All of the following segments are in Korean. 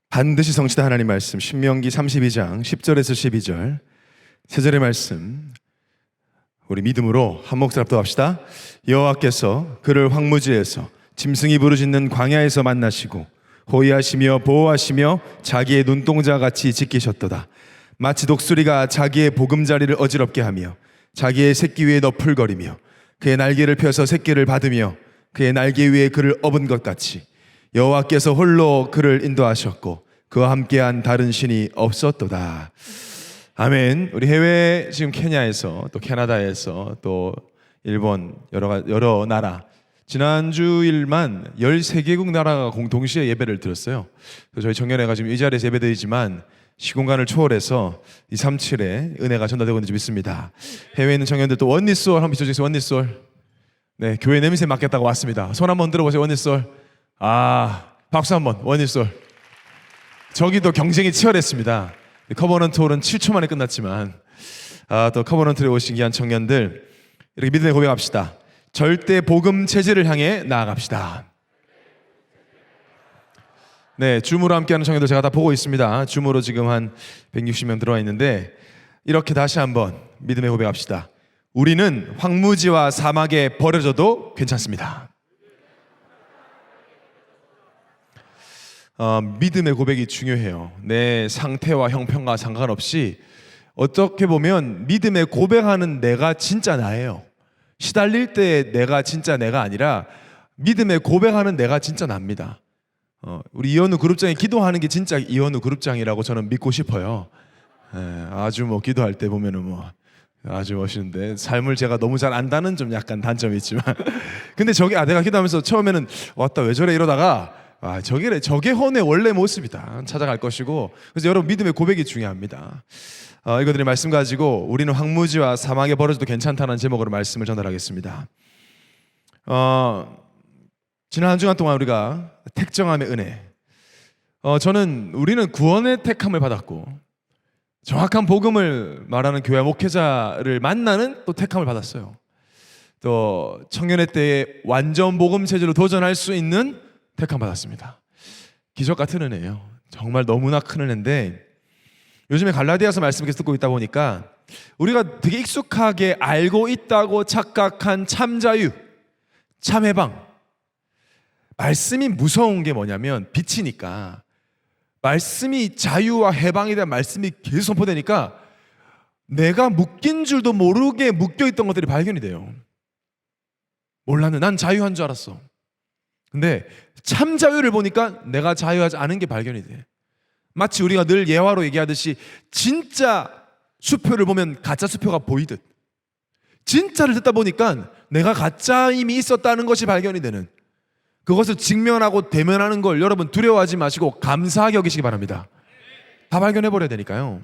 반드시 성취다 하나님 말씀 신명기 32장 10절에서 12절 세 절의 말씀 우리 믿음으로 한 목소리 합독합시다. 여호와께서 그를 황무지에서 짐승이 부르짖는 광야에서 만나시고 호위하시며 보호하시며 자기의 눈동자 같이 지키셨도다. 마치 독수리가 자기의 보금자리를 어지럽게 하며 자기의 새끼 위에 너풀거리며 그의 날개를 펴서 새끼를 받으며 그의 날개 위에 그를 업은 것 같이 여호와께서 홀로 그를 인도하셨고 그와 함께한 다른 신이 없었도다. 아멘. 우리 해외 지금 케냐에서 또 캐나다에서 또 일본 여러 나라 지난 주일만 13개국 나라가 동시에 예배를 드렸어요. 저희 청년회가 지금 이 자리에서 예배드리지만 시공간을 초월해서 237의 은혜가 전달되고 있는지 믿습니다. 해외에 있는 청년들 또 원리솔 한번 비춰주세요. 원리솔. 네, 교회 냄새 맡겠다고 왔습니다. 손 한번 들어보세요. 원리솔. 박수 한번. 원리솔. 저기도 경쟁이 치열했습니다. 커버넌트 홀은 7초 만에 끝났지만 또 커버넌트에 오신 귀한 청년들 이렇게 믿음의 고백합시다. 절대 복음 체질을 향해 나아갑시다. 네, 줌으로 함께하는 청년들 제가 다 보고 있습니다. 줌으로 지금 한 160명 들어와 있는데 이렇게 다시 한번 믿음의 고백합시다. 우리는 황무지와 사막에 버려져도 괜찮습니다. 믿음의 고백이 중요해요. 내 상태와 형편과 상관없이 어떻게 보면 믿음의 고백하는 내가 진짜 나예요. 시달릴 때 내가 진짜 내가 아니라 믿음의 고백하는 내가 진짜 납니다. 우리 이현우 그룹장이 기도하는 게 진짜 이현우 그룹장이라고 저는 믿고 싶어요. 아주 기도할 때 보면은 아주 멋있는데 삶을 제가 너무 잘 안다는 좀 약간 단점이 있지만 근데 내가 기도하면서 처음에는 왔다 왜 저래 이러다가 저게 헌의 원래 모습이다 찾아갈 것이고 그래서 여러분 믿음의 고백이 중요합니다. 이거들의 말씀 가지고 우리는 황무지와 사막에 버려져도 괜찮다는 제목으로 말씀을 전달하겠습니다. 지난 한 주간 동안 우리가 택정함의 은혜 우리는 구원의 택함을 받았고 정확한 복음을 말하는 교회 목회자를 만나는 또 택함을 받았어요. 또 청년회 때에 완전 복음 체제로 도전할 수 있는 택함 받았습니다. 기적 같은 은혜예요. 정말 너무나 큰 은혜인데 요즘에 갈라디아서 말씀 계속 듣고 있다 보니까 우리가 되게 익숙하게 알고 있다고 착각한 참자유, 참해방 말씀이 무서운 게 뭐냐면 빛이니까 말씀이 자유와 해방에 대한 말씀이 계속 선포되니까 내가 묶인 줄도 모르게 묶여있던 것들이 발견이 돼요. 몰랐는데 난 자유한 줄 알았어. 근데 참 자유를 보니까 내가 자유하지 않은 게 발견이 돼. 마치 우리가 늘 예화로 얘기하듯이 진짜 수표를 보면 가짜 수표가 보이듯 진짜를 듣다 보니까 내가 가짜임이 있었다는 것이 발견이 되는 그것을 직면하고 대면하는 걸 여러분 두려워하지 마시고 감사하게 여기시기 바랍니다. 다 발견해버려야 되니까요.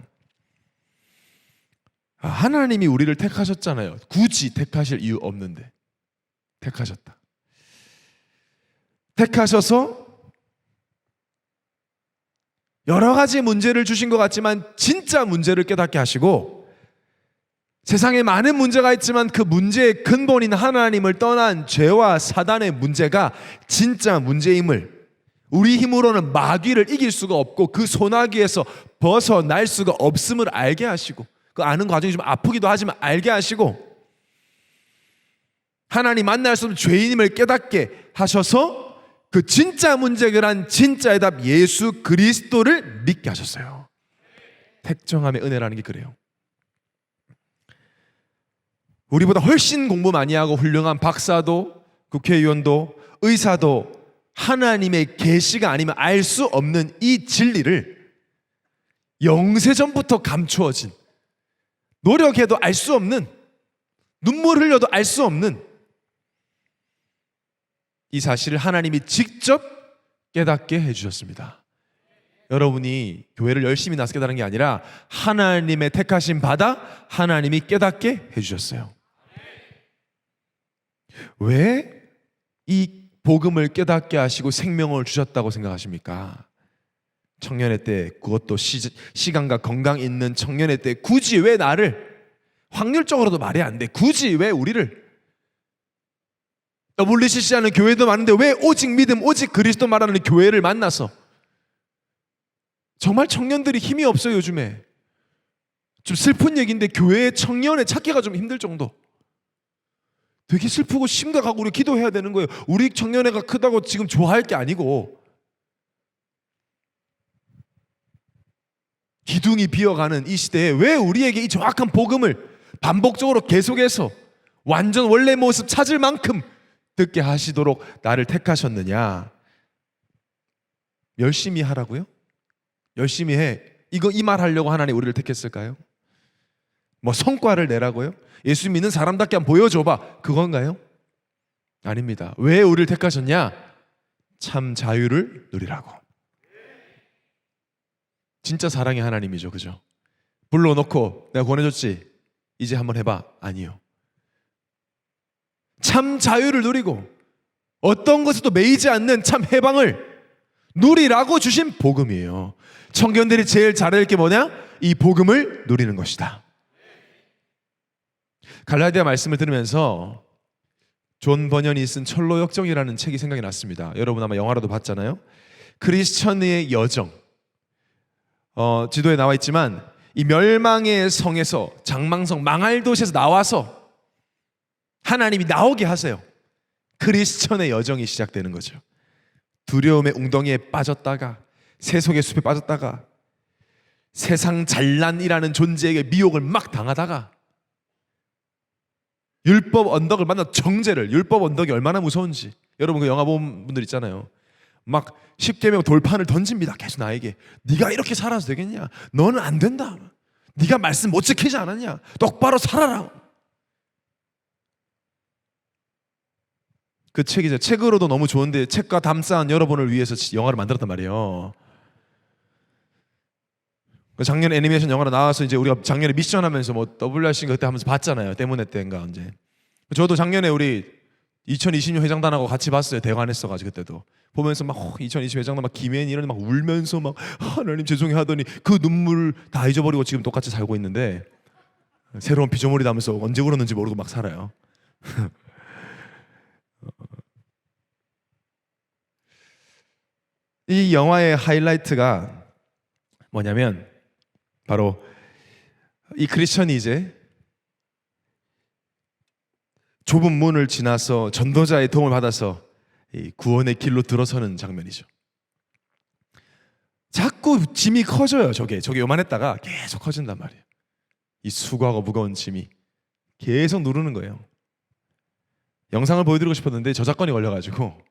하나님이 우리를 택하셨잖아요. 굳이 택하실 이유 없는데 택하셨다. 택하셔서 여러 가지 문제를 주신 것 같지만 진짜 문제를 깨닫게 하시고 세상에 많은 문제가 있지만 그 문제의 근본인 하나님을 떠난 죄와 사단의 문제가 진짜 문제임을 우리 힘으로는 마귀를 이길 수가 없고 그 소나기에서 벗어날 수가 없음을 알게 하시고 그 아는 과정이 좀 아프기도 하지만 알게 하시고 하나님 만날 수 없는 죄인임을 깨닫게 하셔서 그 진짜 문제결한 진짜의 답 예수 그리스도를 믿게 하셨어요. 택정함의 은혜라는 게 그래요. 우리보다 훨씬 공부 많이 하고 훌륭한 박사도 국회의원도 의사도 하나님의 계시가 아니면 알 수 없는 이 진리를 영세전부터 감추어진 노력해도 알 수 없는 눈물 흘려도 알 수 없는 이 사실을 하나님이 직접 깨닫게 해주셨습니다. 여러분이 교회를 열심히 나서 깨달은 게 아니라 하나님의 택하심 받아 하나님이 깨닫게 해주셨어요. 왜 이 복음을 깨닫게 하시고 생명을 주셨다고 생각하십니까? 청년회 때 그것도 시간과 건강 있는 청년회 때 굳이 왜 나를 확률적으로도 말이 안 돼. 굳이 왜 우리를 WCC 하는 교회도 많은데 왜 오직 믿음, 오직 그리스도 말하는 교회를 만나서 정말 청년들이 힘이 없어요. 요즘에 좀 슬픈 얘기인데 교회에 청년의 찾기가 좀 힘들 정도. 되게 슬프고 심각하고 우리 기도해야 되는 거예요. 우리 청년회가 크다고 지금 좋아할 게 아니고 기둥이 비어가는 이 시대에 왜 우리에게 이 정확한 복음을 반복적으로 계속해서 완전 원래 모습 찾을 만큼 듣게 하시도록 나를 택하셨느냐. 열심히 하라고요? 열심히 해. 이 말 하려고 하나님 우리를 택했을까요? 뭐 성과를 내라고요? 예수 믿는 사람답게 한번 보여줘봐. 그건가요? 아닙니다. 왜 우리를 택하셨냐? 참 자유를 누리라고. 진짜 사랑의 하나님이죠. 그죠? 불러놓고 내가 권해줬지? 이제 한번 해봐. 아니요. 참 자유를 누리고 어떤 것에도 매이지 않는 참 해방을 누리라고 주신 복음이에요. 청년들이 제일 잘해야 할 게 뭐냐? 이 복음을 누리는 것이다. 갈라디아 말씀을 들으면서 존 버년이 쓴 철로 역정이라는 책이 생각이 났습니다. 여러분 아마 영화로도 봤잖아요. 크리스천의 여정. 지도에 나와 있지만 이 멸망의 성에서 장망성 망할 도시에서 나와서 하나님이 나오게 하세요. 크리스천의 여정이 시작되는 거죠. 두려움의 웅덩이에 빠졌다가 세속의 숲에 빠졌다가 세상 잘난이라는 존재에게 미혹을 막 당하다가 율법 언덕을 만나 정죄를. 율법 언덕이 얼마나 무서운지 여러분 그 영화 본 분들 있잖아요. 막 십계명 돌판을 던집니다. 계속 나에게. 네가 이렇게 살아서 되겠냐? 너는 안 된다. 네가 말씀 못 지키지 않았냐? 똑바로 살아라. 그 책이죠. 책으로도 너무 좋은데 책과 담쌓은 여러분을 위해서 영화를 만들었단 말이에요. 작년 애니메이션 영화로 나와서 이제 우리가 작년에 미션하면서 뭐 WRC인가 그때 하면서 봤잖아요. 때문에 때인가 언제. 저도 작년에 우리 2020년 회장단하고 같이 봤어요. 대관했어가지고 그때도 보면서 막 2020 회장단 막 김혜인이 이런 막 울면서 막 하나님 죄송해 하더니 그 눈물 다 잊어버리고 지금 똑같이 살고 있는데 새로운 피조물이 나면서 언제 울었는지 모르고 막 살아요. 이 영화의 하이라이트가 뭐냐면 바로 이 크리스천이 이제 좁은 문을 지나서 전도자의 도움을 받아서 이 구원의 길로 들어서는 장면이죠. 자꾸 짐이 커져요. 저게 요만했다가 계속 커진단 말이에요. 이 수고하고 무거운 짐이 계속 누르는 거예요. 영상을 보여드리고 싶었는데 저작권이 걸려가지고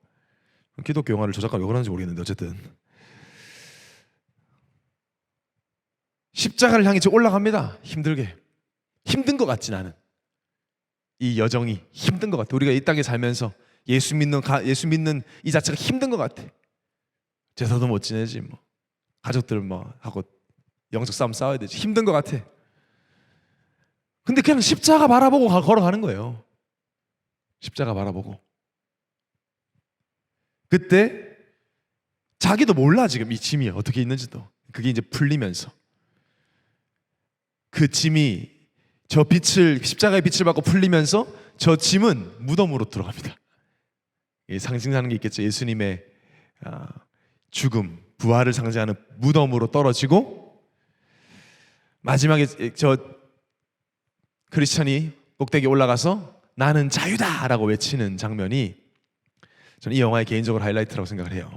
기독교 영화를 저작권 왜 그러는지 모르겠는데 어쨌든 십자가를 향해 올라갑니다. 힘들게. 힘든 것 같지 나는. 이 여정이 힘든 것 같아. 우리가 이 땅에 살면서 예수 믿는 이 자체가 힘든 것 같아. 제사도 못 지내지 뭐. 가족들 뭐 하고 영적 싸움 싸워야 되지. 힘든 것 같아. 근데 그냥 십자가 바라보고 걸어가는 거예요. 십자가 바라보고. 그때 자기도 몰라 지금 이 짐이 어떻게 있는지도. 그게 이제 풀리면서 그 짐이 저 십자가의 빛을 받고 풀리면서 저 짐은 무덤으로 들어갑니다. 상징하는 게 있겠죠. 예수님의 죽음, 부활을 상징하는 무덤으로 떨어지고 마지막에 저 크리스천이 꼭대기에 올라가서 나는 자유다 라고 외치는 장면이 저는 이 영화의 개인적으로 하이라이트라고 생각을 해요.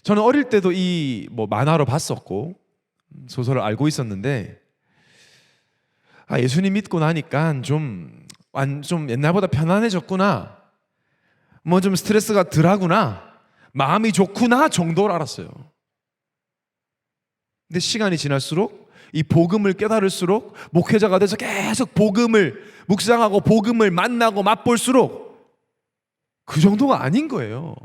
저는 어릴 때도 이 만화로 봤었고 소설을 알고 있었는데 예수님 믿고 나니까 좀 옛날보다 편안해졌구나, 뭐 좀 스트레스가 덜하구나, 마음이 좋구나 정도를 알았어요. 근데 시간이 지날수록 이 복음을 깨달을수록 목회자가 돼서 계속 복음을 묵상하고 복음을 만나고 맛볼수록 그 정도가 아닌 거예요.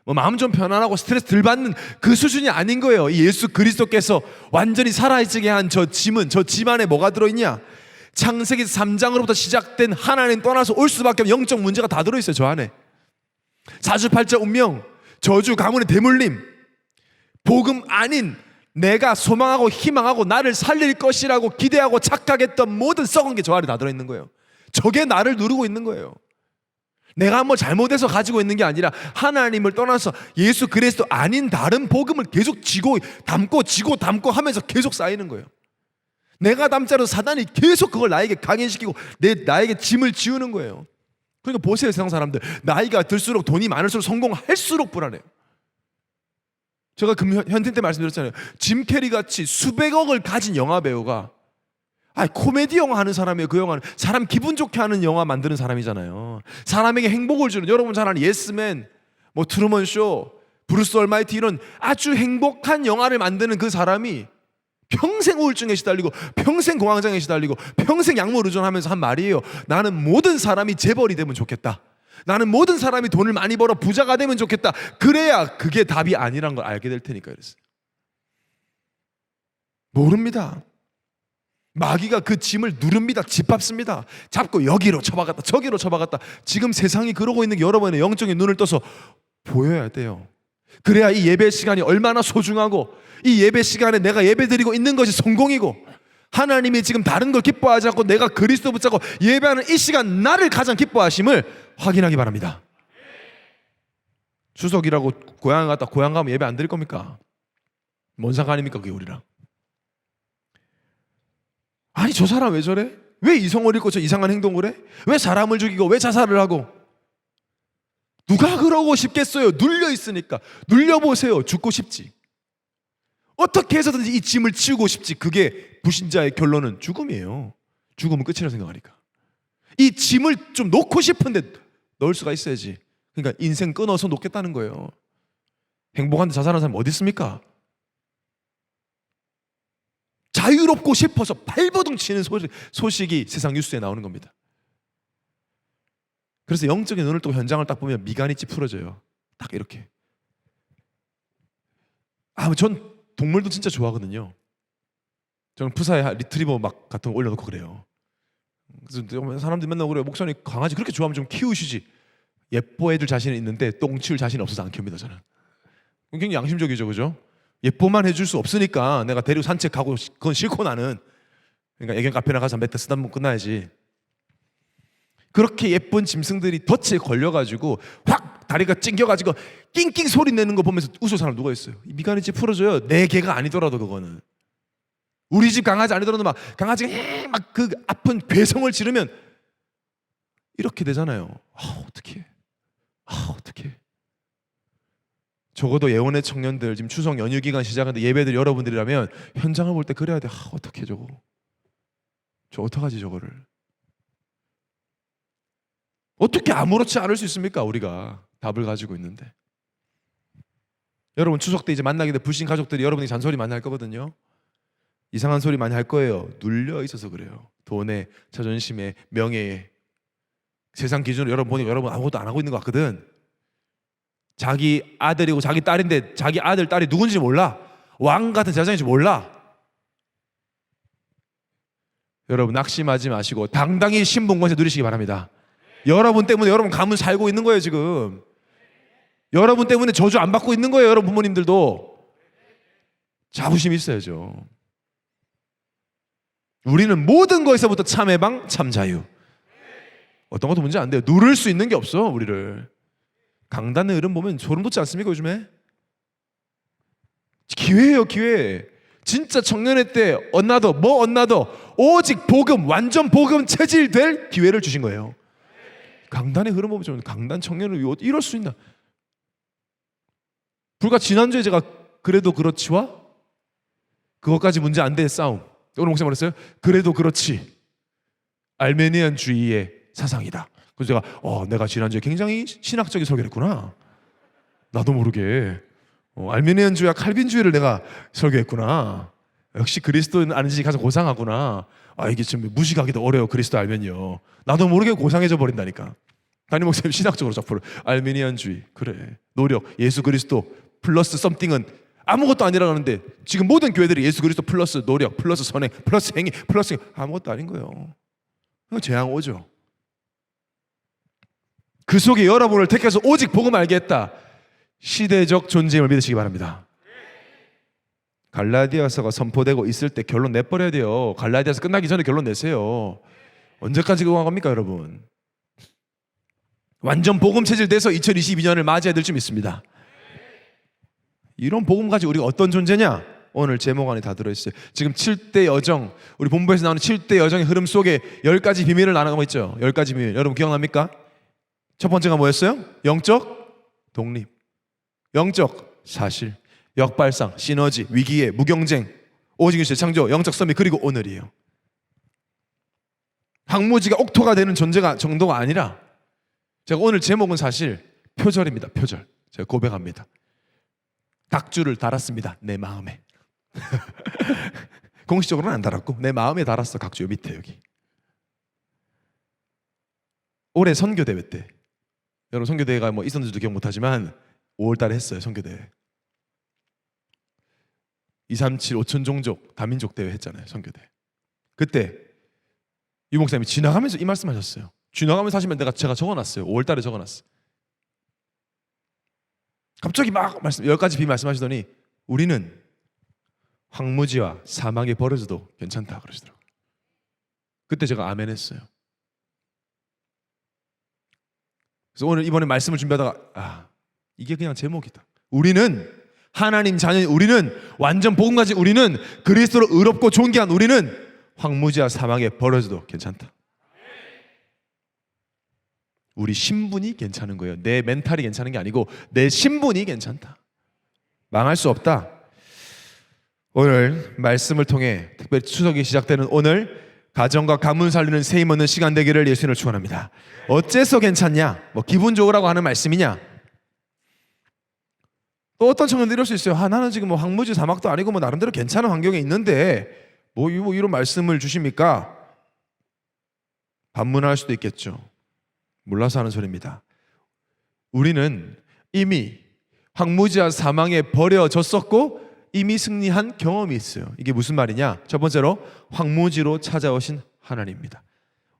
마음 좀 편안하고 스트레스 덜 받는 그 수준이 아닌 거예요. 이 예수 그리스도께서 완전히 살아있게 한 저 짐은, 저 짐 안에 뭐가 들어있냐? 창세기 3장으로부터 시작된 하나님 떠나서 올 수밖에 없는 영적 문제가 다 들어있어요. 저 안에 사주팔자 운명, 저주 가문의 대물림, 복음 아닌 내가 소망하고 희망하고 나를 살릴 것이라고 기대하고 착각했던 모든 썩은 게 저 안에 다 들어있는 거예요. 저게 나를 누르고 있는 거예요. 내가 뭐 잘못해서 가지고 있는 게 아니라 하나님을 떠나서 예수 그리스도 아닌 다른 복음을 계속 지고 담고 하면서 계속 쌓이는 거예요. 내가 담자로 사단이 계속 그걸 나에게 강행시키고 나에게 짐을 지우는 거예요. 그러니까 보세요, 세상 사람들. 나이가 들수록 돈이 많을수록 성공할수록 불안해요. 제가 현팀 때 말씀드렸잖아요. 짐 캐리 같이 수백억을 가진 영화 배우가 코미디 영화 하는 사람이에요. 그 영화는 사람 기분 좋게 하는 영화 만드는 사람이잖아요. 사람에게 행복을 주는, 여러분 잘 아는 예스맨, 뭐 트루먼 쇼, 브루스 얼마이티, 이런 아주 행복한 영화를 만드는 그 사람이 평생 우울증에 시달리고 평생 공황장애에 시달리고 평생 약물 의존하면서 한 말이에요. 나는 모든 사람이 재벌이 되면 좋겠다. 나는 모든 사람이 돈을 많이 벌어 부자가 되면 좋겠다. 그래야 그게 답이 아니란 걸 알게 될 테니까 그랬어요. 모릅니다. 마귀가 그 짐을 누릅니다. 짓밟습니다. 잡고 여기로 쳐박았다 저기로 쳐박았다. 지금 세상이 그러고 있는 게 여러분의 영적인 눈을 떠서 보여야 돼요. 그래야 이 예배 시간이 얼마나 소중하고 이 예배 시간에 내가 예배 드리고 있는 것이 성공이고 하나님이 지금 다른 걸 기뻐하지 않고 내가 그리스도 붙잡고 예배하는 이 시간 나를 가장 기뻐하심을 확인하기 바랍니다. 추석이라고 고향 갔다 고향 가면 예배 안 드릴 겁니까? 뭔 상관입니까 그게 우리랑? 아니 저 사람 왜 저래? 왜 이성을 잃고 저 이상한 행동을 해? 왜 사람을 죽이고 왜 자살을 하고? 누가 그러고 싶겠어요? 눌려 있으니까. 눌려보세요. 죽고 싶지. 어떻게 해서든지 이 짐을 치우고 싶지. 그게 불신자의 결론은 죽음이에요. 죽음은 끝이라고 생각하니까. 이 짐을 좀 놓고 싶은데 넣을 수가 있어야지. 그러니까 인생 끊어서 놓겠다는 거예요. 행복한데 자살하는 사람 어디 있습니까? 자유롭고 싶어서 발버둥 치는 소식이 세상 뉴스에 나오는 겁니다. 그래서 영적인 눈을 뜨고 현장을 딱 보면 미간이 찌푸러져요. 딱 이렇게. 전 동물도 진짜 좋아하거든요. 저는 푸사에 리트리버 막 같은 거 올려놓고 그래요. 그래서 사람들이 맨날 그래요. 목사님 강아지 그렇게 좋아하면 좀 키우시지. 예뻐해줄 자신은 있는데 똥 치울 자신이 없어서 안 키웁니다 저는. 굉장히 양심적이죠, 그죠? 예뻐만 해줄 수 없으니까 내가 데리고 산책하고 그건 싫고 나는. 그러니까 애견 카페나 가서 몇 대 쓰다 보면 끝나야지. 그렇게 예쁜 짐승들이 덫에 걸려가지고 확 다리가 찡겨가지고 낑낑 소리 내는 거 보면서 웃을 사람 누가 있어요? 미간이 찌푸러져요. 내 개가 아니더라도 그거는. 우리 집 강아지 아니더라도 막 강아지가 막 그 아픈 괴성을 지르면 이렇게 되잖아요. 어떡해. 어떡해. 적어도 예원의 청년들 지금 추석 연휴 기간 시작하는데 예배들 여러분들이라면 현장을 볼 때 그래야 돼. 어떡해 저거. 저 어떡하지 저거를. 어떻게 아무렇지 않을 수 있습니까? 우리가 답을 가지고 있는데. 여러분 추석 때 이제 만나게 될 불신 가족들이 여러분이 잔소리 많이 할 거거든요. 이상한 소리 많이 할 거예요. 눌려 있어서 그래요. 돈에, 자존심에, 명예에. 세상 기준으로 여러분 보니까 여러분 아무것도 안 하고 있는 것 같거든. 자기 아들이고 자기 딸인데 자기 아들, 딸이 누군지 몰라. 왕 같은 세상인지 몰라. 여러분 낙심하지 마시고 당당히 신분 권세 누리시기 바랍니다. 여러분 때문에 여러분 가문 살고 있는 거예요 지금. 여러분 때문에 저주 안 받고 있는 거예요. 여러분 부모님들도. 자부심이 있어야죠. 우리는 모든 것에서부터 참 해방, 참 자유. 어떤 것도 문제 안 돼요. 누를 수 있는 게 없어 우리를. 강단의 흐름 보면 소름 돋지 않습니까 요즘에? 기회예요 기회. 진짜 청년회 때 언나더 오직 복음, 완전 복음 체질될 기회를 주신 거예요. 강단의 흐름 보면 저는 강단 청년을 이럴 수 있나? 불과 지난주에 제가 그래도 그렇지와 그것까지 문제 안 돼 싸움. 오늘 목사님 말했어요. 그래도 그렇지. 알메니안주의의 사상이다. 그래서 제가 내가 지난주에 굉장히 신학적인 설교를 했구나. 나도 모르게 알메니안주의와 칼빈주의를 내가 설교했구나. 역시 그리스도는 아는 지식이 가장 고상하구나. 이게 좀 무식하기도 어려워 그리스도 알면요. 나도 모르게 고상해져 버린다니까. 담임 목사님 신학적으로 작품을 알메니안주의 그래 노력 예수 그리스도 플러스 썸띵은 아무것도 아니라고 하는데 지금 모든 교회들이 예수 그리스도 플러스 노력 플러스 선행 플러스 행위 플러스 아무것도 아닌 거예요. 재앙 오죠. 그 속에 여러분을 택해서 오직 복음 알게 했다. 시대적 존재임을 믿으시기 바랍니다. 갈라디아서가 선포되고 있을 때 결론 내버려야 돼요. 갈라디아서 끝나기 전에 결론 내세요. 언제까지 그거 겁니까 여러분? 완전 복음 체질돼서 2022년을 맞이해야 될 줄 믿습니다. 이런 복음 가지고 우리가 어떤 존재냐? 오늘 제목 안에 다 들어있어요. 지금 7대 여정, 우리 본부에서 나오는 7대 여정의 흐름 속에 10가지 비밀을 나눠가고 있죠. 10가지 비밀. 여러분 기억납니까? 첫 번째가 뭐였어요? 영적 독립, 영적 사실, 역발상, 시너지, 위기에 무경쟁, 오직 일체 창조, 영적 선미, 그리고 오늘이에요. 황무지가 옥토가 되는 존재가 정도가 아니라, 제가 오늘 제목은 사실 표절입니다. 표절. 제가 고백합니다. 닭줄을 달았습니다. 내 마음에. 공식적으로는 안 달았고 내 마음에 달았어. 각주 요 밑에 여기. 올해 선교대회 때, 여러분 선교대회가 뭐 있었는지도 기억 못하지만 5월달에 했어요. 선교대회. 237 5천 종족 다민족 대회 했잖아요. 선교대회. 그때 유 목사님이 지나가면서 이 말씀하셨어요. 지나가면서 하시면 제가 적어놨어요. 5월달에 적어놨어요. 갑자기 막 10가지 비밀 말씀하시더니 우리는 황무지와 사막에 버려져도 괜찮다 그러시더라고요. 그때 제가 아멘 했어요. 그래서 오늘 이번에 말씀을 준비하다가 이게 그냥 제목이다. 우리는 하나님 자녀, 우리는 완전 복음 가진 우리는 그리스도로 의롭고 존귀한 우리는 황무지와 사막에 버려져도 괜찮다. 우리 신분이 괜찮은 거예요. 내 멘탈이 괜찮은 게 아니고 내 신분이 괜찮다. 망할 수 없다. 오늘 말씀을 통해 특별히 추석이 시작되는 오늘 가정과 가문 살리는 새 힘 얻는 시간 되기를 예수님을 축원합니다. 어째서 괜찮냐? 뭐 기분 좋으라고 하는 말씀이냐? 또 어떤 청년들이 이럴 수 있어요. 나는 지금 뭐 황무지 사막도 아니고 뭐 나름대로 괜찮은 환경에 있는데 뭐 이런 말씀을 주십니까? 반문할 수도 있겠죠. 몰라서 하는 소리입니다. 우리는 이미 황무지와 사망에 버려졌었고 이미 승리한 경험이 있어요. 이게 무슨 말이냐? 첫 번째로 황무지로 찾아오신 하나님입니다.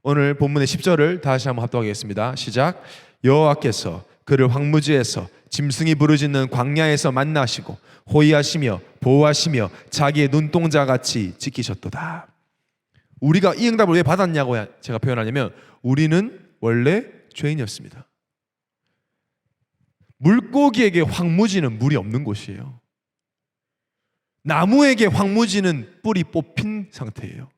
오늘 본문의 10절을 다시 한번 합독하겠습니다. 시작. 여호와께서 그를 황무지에서 짐승이 부르짖는 광야에서 만나시고 호위하시며 보호하시며 자기의 눈동자같이 지키셨도다. 우리가 이 응답을 왜 받았냐고 제가 표현하냐면 우리는 원래 죄인이었습니다. 물고기에게 황무지는 물이 없는 곳이에요. 나무에게 황무지는 뿔이 뽑힌 상태예요.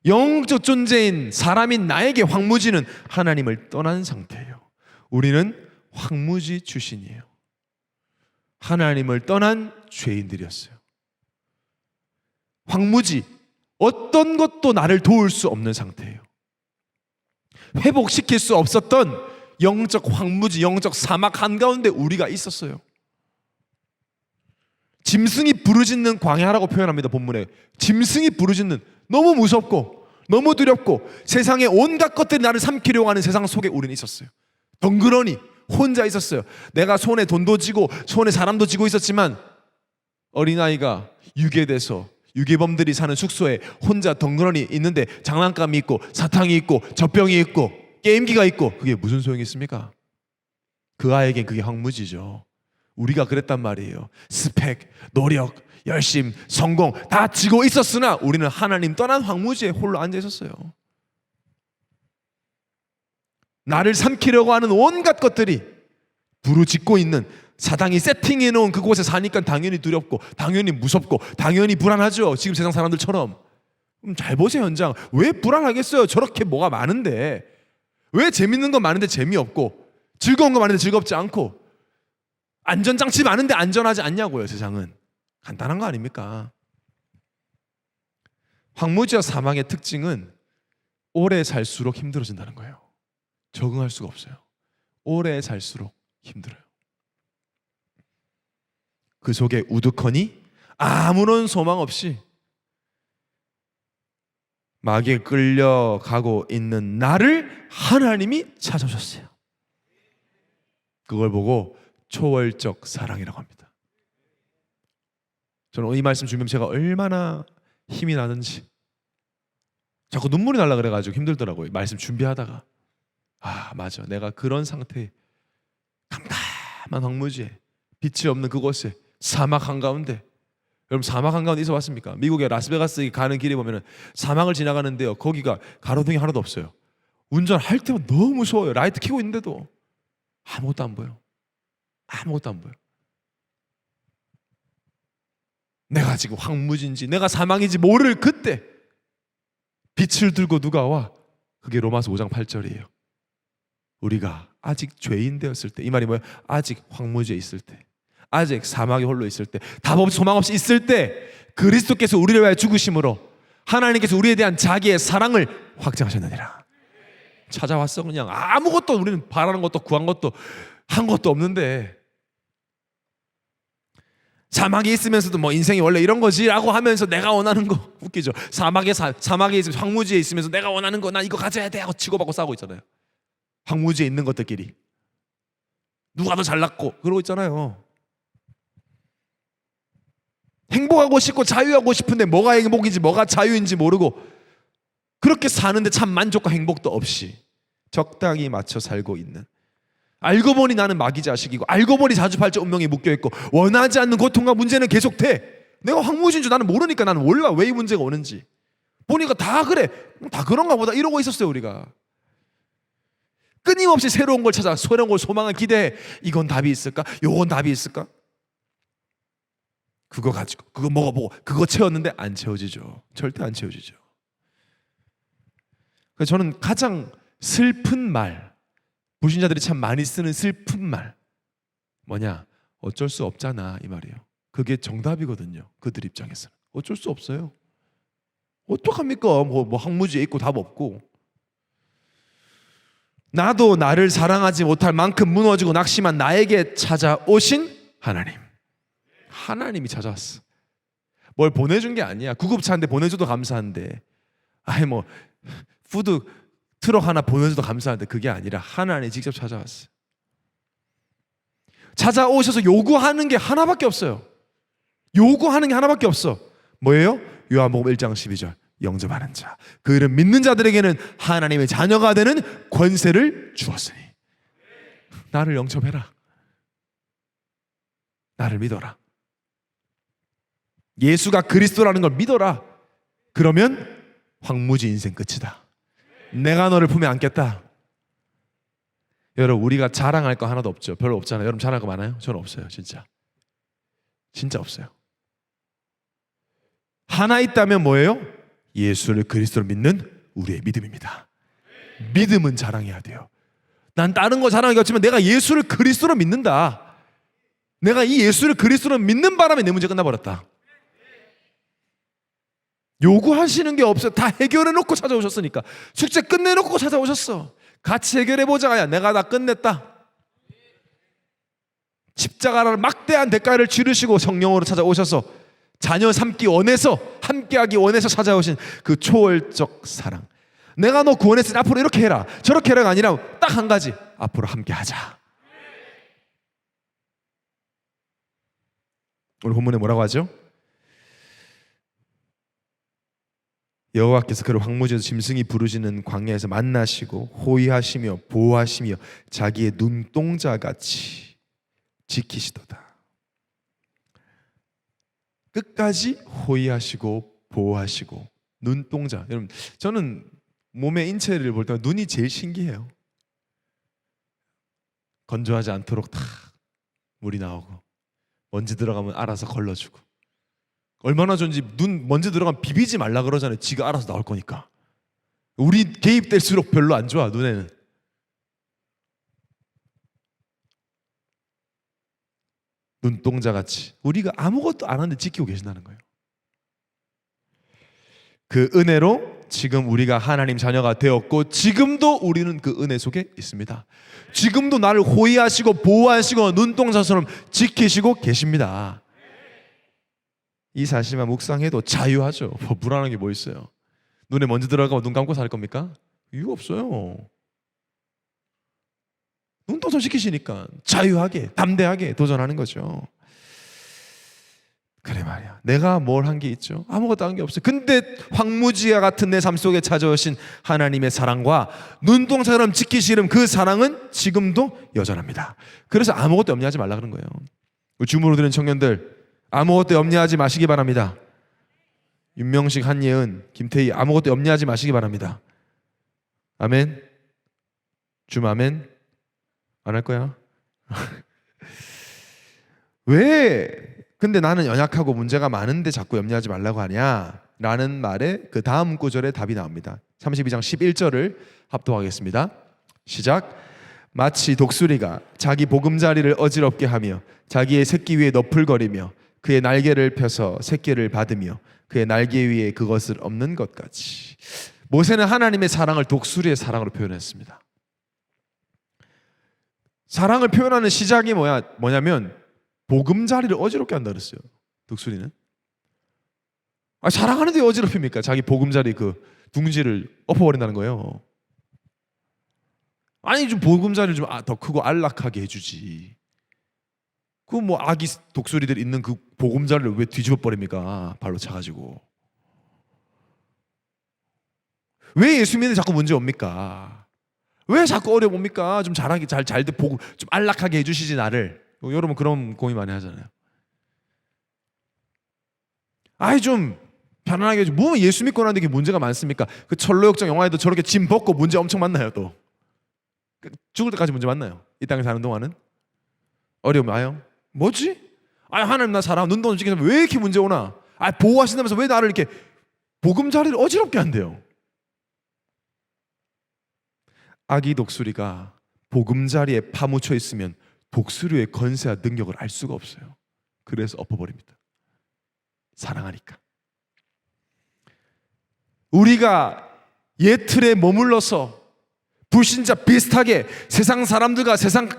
영적 존재인 사람인 나에게 황무지는 하나님을 떠난 상태예요. 우리는 황무지 출신이에요. 하나님을 떠난 죄인들이었어요. 황무지, 어떤 것도 나를 도울 수 없는 상태예요. 회복시킬 수 없었던 영적 황무지, 영적 사막 한가운데 우리가 있었어요. 짐승이 부르짖는 광야라고 표현합니다. 본문에 짐승이 부르짖는, 너무 무섭고 너무 두렵고 세상의 온갖 것들이 나를 삼키려고 하는 세상 속에 우리는 있었어요. 덩그러니 혼자 있었어요. 내가 손에 돈도 쥐고 손에 사람도 쥐고 있었지만 어린아이가 유괴돼서 유괴범들이 사는 숙소에 혼자 덩그러니 있는데 장난감이 있고 사탕이 있고 젖병이 있고 게임기가 있고 그게 무슨 소용이 있습니까? 그 아이에겐 그게 황무지죠. 우리가 그랬단 말이에요. 스펙, 노력, 열심, 성공 다 쥐고 있었으나 우리는 하나님 떠난 황무지에 홀로 앉아 있었어요. 나를 삼키려고 하는 온갖 것들이 부르짖고 있는, 사당이 세팅해 놓은 그곳에 사니까 당연히 두렵고 당연히 무섭고 당연히 불안하죠. 지금 세상 사람들처럼. 잘 보세요. 현장. 왜 불안하겠어요? 저렇게 뭐가 많은데. 왜 재밌는 건 많은데 재미없고 즐거운 거 많은데 즐겁지 않고 안전장치 많은데 안전하지 않냐고요. 세상은. 간단한 거 아닙니까? 황무지와 사망의 특징은 오래 살수록 힘들어진다는 거예요. 적응할 수가 없어요. 오래 살수록 힘들어요. 그 속에 우두커니 아무런 소망 없이 마귀에 끌려가고 있는 나를 하나님이 찾아오셨어요. 그걸 보고 초월적 사랑이라고 합니다. 저는 이 말씀 주면 제가 얼마나 힘이 나는지 자꾸 눈물이 날라 그래가지고 힘들더라고요. 말씀 준비하다가 맞아, 내가 그런 상태에 캄캄한 황무지에 빛이 없는 그곳에 사막 한가운데, 여러분 사막 한가운데 있어 봤습니까? 미국의 라스베가스 가는 길에 보면은 사막을 지나가는데요, 거기가 가로등이 하나도 없어요. 운전할 때만 너무 무서워요. 라이트 켜고 있는데도 아무것도 안 보여. 아무것도 안 보여. 내가 지금 황무지인지 내가 사망인지 모를 그때 빛을 들고 누가 와? 그게 로마서 5장 8절이에요. 우리가 아직 죄인 되었을 때, 이 말이 뭐예요? 아직 황무지에 있을 때, 아직 사막에 홀로 있을 때, 답 없이 소망 없이 있을 때 그리스도께서 우리를 위하여 죽으심으로 하나님께서 우리에 대한 자기의 사랑을 확증하셨느니라. 찾아왔어. 그냥 아무것도 우리는 바라는 것도 구한 것도 한 것도 없는데 사막에 있으면서도 뭐 인생이 원래 이런 거지라고 하면서 내가 원하는 거 웃기죠. 사막에 있으면 황무지에 있으면서 내가 원하는 거 나 이거 가져야 돼 하고 치고받고 싸우고 있잖아요. 황무지에 있는 것들끼리 누가 더 잘났고 그러고 있잖아요. 행복하고 싶고 자유하고 싶은데 뭐가 행복인지 뭐가 자유인지 모르고 그렇게 사는데 참 만족과 행복도 없이 적당히 맞춰 살고 있는, 알고 보니 나는 마귀 자식이고 알고 보니 사주팔자 운명에 묶여있고 원하지 않는 고통과 문제는 계속돼. 내가 황무지인 줄 나는 모르니까 나는 몰라 왜 이 문제가 오는지. 보니까 다 그래, 다 그런가 보다 이러고 있었어요. 우리가 끊임없이 새로운 걸 찾아, 새로운 걸 소망을 기대해. 이건 답이 있을까? 요건 답이 있을까? 그거 가지고 그거 먹어보고 그거 채웠는데 안 채워지죠. 절대 안 채워지죠. 그래서 저는 가장 슬픈 말, 불신자들이 참 많이 쓰는 슬픈 말 뭐냐? 어쩔 수 없잖아, 이 말이에요. 그게 정답이거든요. 그들 입장에서는 어쩔 수 없어요. 어떡합니까? 뭐 황무지에 있고 답 없고. 나도 나를 사랑하지 못할 만큼 무너지고 낙심한 나에게 찾아오신 하나님. 하나님이 찾아왔어. 뭘 보내준 게 아니야. 구급차인데 보내줘도 감사한데, 아니 뭐 푸드 트럭 하나 보내줘도 감사한데, 그게 아니라 하나님이 직접 찾아왔어. 찾아오셔서 요구하는 게 하나밖에 없어요. 요구하는 게 하나밖에 없어. 뭐예요? 요한복음 1장 12절. 영접하는 자, 그 이름 믿는 자들에게는 하나님의 자녀가 되는 권세를 주었으니. 나를 영접해라. 나를 믿어라. 예수가 그리스도라는 걸 믿어라. 그러면 황무지 인생 끝이다. 내가 너를 품에 안겠다. 여러분, 우리가 자랑할 거 하나도 없죠. 별로 없잖아요. 여러분 자랑할 거 많아요? 저는 없어요. 진짜 없어요. 하나 있다면 뭐예요? 예수를 그리스도로 믿는 우리의 믿음입니다. 믿음은 자랑해야 돼요. 난 다른 거 자랑하기 없지만 내가 예수를 그리스도로 믿는다. 내가 이 예수를 그리스도로 믿는 바람에 내 문제 끝나버렸다. 요구하시는 게 없어요. 다 해결해놓고 찾아오셨으니까. 숙제 끝내놓고 찾아오셨어. 같이 해결해보자. 야, 내가 다 끝냈다. 십자가라는 막대한 대가를 치르시고 성령으로 찾아오셔서 자녀 삼기 원해서, 함께하기 원해서 찾아오신 그 초월적 사랑. 내가 너 구원했으니 앞으로 이렇게 해라, 저렇게 해라가 아니라 딱 한 가지, 앞으로 함께하자. 오늘 본문에 뭐라고 하죠? 여호와께서 그를 황무지에서 짐승이 부르짖는 광야에서 만나시고 호위하시며 보호하시며 자기의 눈동자같이 지키시도다. 끝까지 호위하시고 보호하시고 눈동자. 여러분, 저는 몸의 인체를 볼 때 눈이 제일 신기해요. 건조하지 않도록 다 물이 나오고 먼지 들어가면 알아서 걸러주고. 얼마나 좋은지. 눈 먼지 들어가면 비비지 말라 그러잖아요. 지가 알아서 나올 거니까. 우리 개입될수록 별로 안 좋아, 눈에는. 눈동자같이 우리가 아무것도 안 하는데 지키고 계신다는 거예요. 그 은혜로 지금 우리가 하나님 자녀가 되었고 지금도 우리는 그 은혜 속에 있습니다. 지금도 나를 호위하시고 보호하시고 눈동자처럼 지키시고 계십니다. 이 사실만 묵상해도 자유하죠. 뭐 불안한 게 뭐 있어요? 눈에 먼지 들어가고 눈 감고 살 겁니까? 이유 없어요. 눈동자 지키시니까 자유하게 담대하게 도전하는 거죠. 그래 말이야. 내가 뭘 한 게 있죠? 아무것도 한 게 없어요. 근데 황무지와 같은 내 삶 속에 찾아오신 하나님의 사랑과 눈동자처럼 지키시는 그 사랑은 지금도 여전합니다. 그래서 아무것도 염려하지 말라 그런 거예요. 주문으로 드는 청년들, 아무것도 염려하지 마시기 바랍니다. 윤명식, 한예은, 김태희, 아무것도 염려하지 마시기 바랍니다. 아멘. 좀 아멘? 안 할 거야? 왜 근데 나는 연약하고 문제가 많은데 자꾸 염려하지 말라고 하냐? 라는 말에 그 다음 구절에 답이 나옵니다. 32장 11절을 합독하겠습니다. 시작. 마치 독수리가 자기 보금자리를 어지럽게 하며 자기의 새끼 위에 너풀거리며 그의 날개를 펴서 새끼를 받으며 그의 날개 위에 그것을 엎는 것 같이. 모세는 하나님의 사랑을 독수리의 사랑으로 표현했습니다. 사랑을 표현하는 시작이 뭐냐면 보금자리를 어지럽게 한다 그랬어요. 독수리는. 사랑하는데 어지럽힙니까? 자기 보금자리 그 둥지를 엎어버린다는 거예요. 아니 좀 보금자리를 좀 더 크고 안락하게 해주지. 그 뭐 아기 독수리들 있는 그 보금자리를 왜 뒤집어 버립니까? 발로 차가지고. 왜 예수 믿는 자꾸 문제 옵니까? 왜 자꾸 어려 봅니까? 좀 잘하게 잘돼 보고 좀 안락하게 해주시지 나를. 여러분 그런 고민 많이 하잖아요. 아이 좀 편안하게 해줘. 뭐 예수 믿고 나는데 이게 문제가 많습니까? 그 철로역정 영화에도 저렇게 짐 벗고 문제 엄청 많나요 또? 죽을 때까지 문제 많나요? 이 땅에 사는 동안은 어려움 와요. 뭐지? 하나님 나 사랑 눈도 움직이면 왜 이렇게 문제 오나? 보호하신다면서 왜 나를 이렇게 보금자리를 어지럽게 한대요? 아기 독수리가 보금자리에 파묻혀 있으면 독수리의 건세와 능력을 알 수가 없어요. 그래서 엎어버립니다. 사랑하니까. 우리가 옛 틀에 머물러서 불신자 비슷하게 세상 사람들과 세상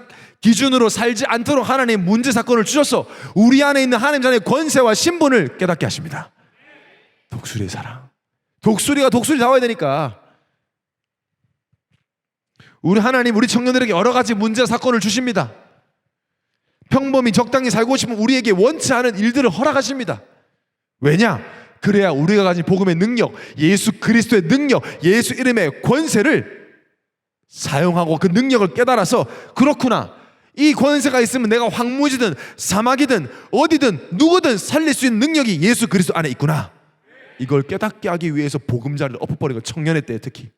기준으로 살지 않도록 하나님 문제 사건을 주셔서 우리 안에 있는 하나님 자녀의 권세와 신분을 깨닫게 하십니다. 독수리의 사랑. 독수리가 독수리다워야 되니까. 우리 하나님 우리 청년들에게 여러 가지 문제 사건을 주십니다. 평범히 적당히 살고 싶으면 우리에게 원치 않은 일들을 허락하십니다. 왜냐? 그래야 우리가 가진 복음의 능력, 예수 그리스도의 능력, 예수 이름의 권세를 사용하고 그 능력을 깨달아서 그렇구나. 이 권세가 있으면 내가 황무지든 사막이든 어디든 누구든 살릴 수 있는 능력이 예수 그리스도 안에 있구나. 이걸 깨닫게 하기 위해서 보금자리를 엎어버리고 청년의 때에 특히.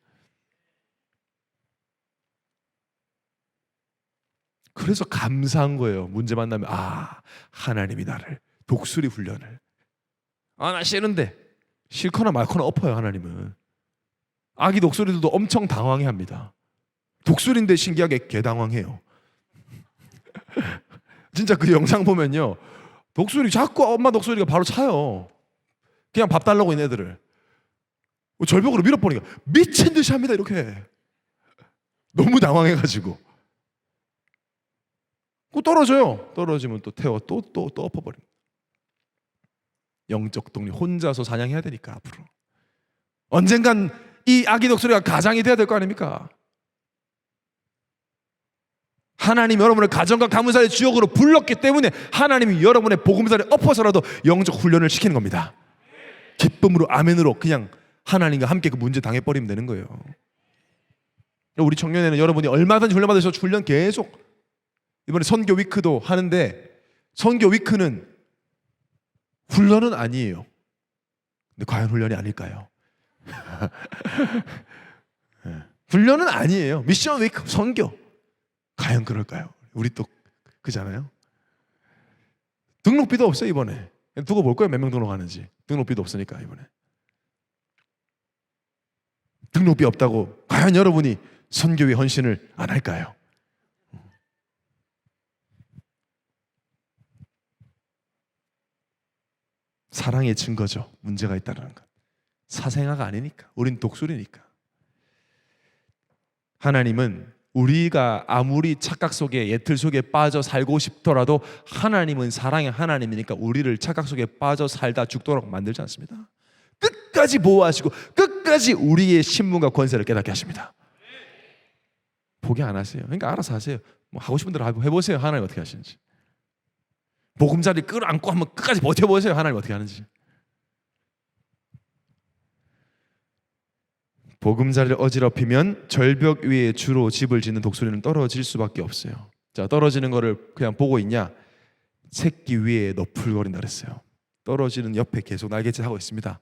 그래서 감사한 거예요. 문제 만나면 하나님이 나를 독수리 훈련을. 나 싫은데 싫거나 말거나 엎어요. 하나님은. 아기 독수리들도 엄청 당황해합니다. 독수리인데 신기하게 개당황해요. 진짜 그 영상 보면요, 독수리 자꾸 엄마 독수리가 바로 차요. 그냥 밥 달라고 있는 애들을 절벽으로 밀어버리니까 미친 듯이 합니다. 이렇게 너무 당황해가지고 떨어져요. 떨어지면 또 태워 또 엎어버립니다. 영적 독립. 혼자서 사냥해야 되니까 앞으로 언젠간 이 아기 독수리가 가장이 돼야 될 거 아닙니까? 하나님 여러분을 가정과 가문사의 주역으로 불렀기 때문에 하나님이 여러분의 복음사를 엎어서라도 영적 훈련을 시키는 겁니다. 기쁨으로 아멘으로 그냥 하나님과 함께 그 문제 당해버리면 되는 거예요. 우리 청년에는 여러분이 얼마든지 훈련 받으셔서 훈련 계속. 이번에 선교 위크도 하는데 선교 위크는 훈련은 아니에요. 근데 과연 훈련이 아닐까요? 훈련은 아니에요. 미션 위크 선교. 과연 그럴까요? 우리 또 그잖아요. 등록비도 없어요 이번에. 두고 볼 거예요. 몇 명 등록하는지. 등록비도 없으니까 이번에. 등록비 없다고 과연 여러분이 선교의 헌신을 안 할까요? 사랑의 증거죠. 문제가 있다는 것. 사생아가 아니니까. 우린 독수리니까. 하나님은 우리가 아무리 착각 속에 옛틀 속에 빠져 살고 싶더라도 하나님은 사랑의 하나님이니까 우리를 착각 속에 빠져 살다 죽도록 만들지 않습니다. 끝까지 보호하시고 끝까지 우리의 신분과 권세를 깨닫게 하십니다. 포기 안 하세요. 그러니까 알아서 하세요. 뭐 하고 싶은 대로 해보세요. 하나님 어떻게 하시는지. 보금자리 끌어안고 한번 끝까지 버텨보세요. 하나님 어떻게 하는지. 보금자리를 어지럽히면 절벽 위에 주로 집을 짓는 독수리는 떨어질 수밖에 없어요. 자, 떨어지는 거를 그냥 보고 있냐? 새끼 위에 너풀거린다 그랬어요. 떨어지는 옆에 계속 날개짓 하고 있습니다.